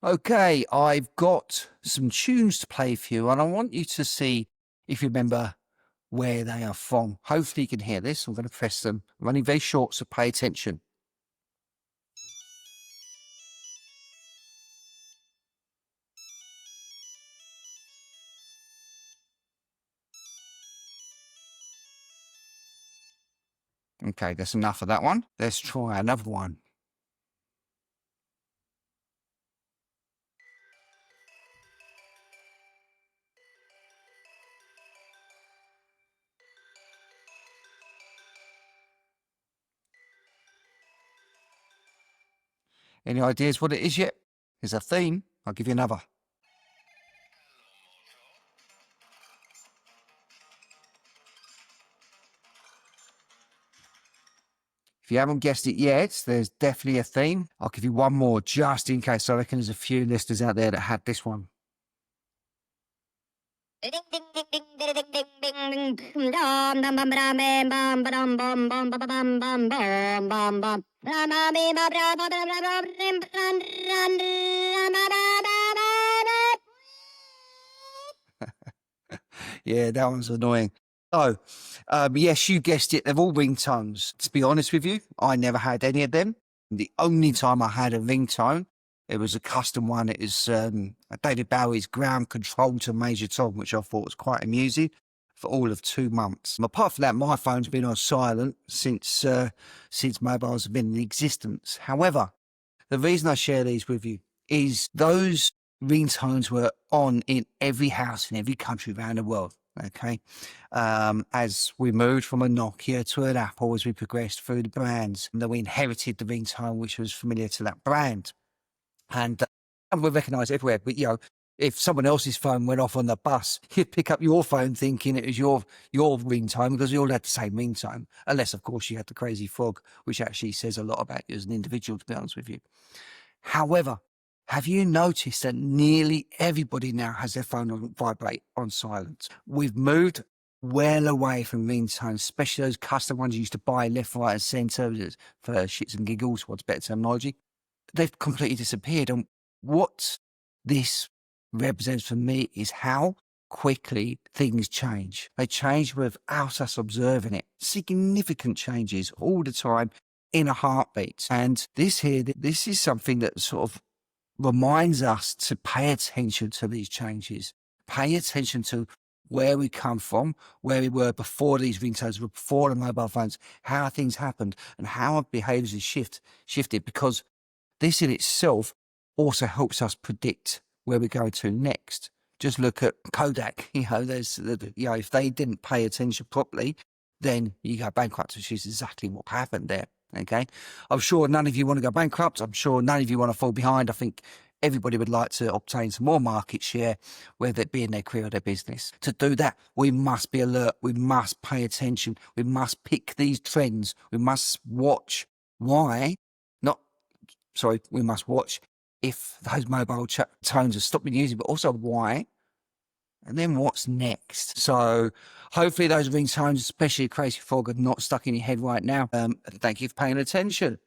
Okay, I've got some tunes to play for you, and I want you to see if you remember where they are from. Hopefully you can hear this. I'm going to press them. I'm running very short, so pay attention. Okay, that's enough of that one. Let's try another one. Any ideas what it is yet? There's a theme. I'll give you another. If you haven't guessed it yet, there's definitely a theme. I'll give you one more just in case. I reckon there's a few listeners out there that had this one. Yeah, that one's annoying. Oh, yes, you guessed it. They're all ringtones. To be honest with you, I never had any of them. The only time I had a ringtone, it was a custom one. It was David Bowie's Ground Control to Major Tom, which I thought was quite amusing for all of 2 months. Apart from that, my phone's been on silent since mobiles have been in existence. However, the reason I share these with you is those ringtones were on in every house in every country around the world. Okay. As we moved from a Nokia to an Apple, as we progressed through the brands, and then we inherited the ringtone, which was familiar to that brand. And we recognise everywhere. But, if someone else's phone went off on the bus, you'd pick up your phone thinking it was your ringtone because you all had the same ringtone. Unless, of course, you had the crazy frog, which actually says a lot about you as an individual, to be honest with you. However, have you noticed that nearly everybody now has their phone on vibrate on silent? We've moved well away from ringtones, especially those custom ones you used to buy left, right, and centre for shits and giggles. What's better terminology? They've completely disappeared. And what this represents for me is how quickly things change. They change without us observing it. Significant changes all the time in a heartbeat. And this is something that sort of reminds us to pay attention to these changes, pay attention to where we come from, where we were before these ringtones, before the mobile phones, how things happened and how our behaviours have shifted, because this in itself also helps us predict where we're going to next. Just look at Kodak, if they didn't pay attention properly, then you go bankrupt, which is exactly what happened there. Okay, I'm sure none of you want to go bankrupt. I'm sure none of you want to fall behind. I think everybody would like to obtain some more market share, whether it be in their career or their business. To do that, we must be alert. We must pay attention. We must pick these trends. We must watch we must watch if those mobile tones have stopped being used, but also why. And then what's next? So hopefully those ringtones, especially Crazy Frog, are not stuck in your head right now. Thank you for paying attention.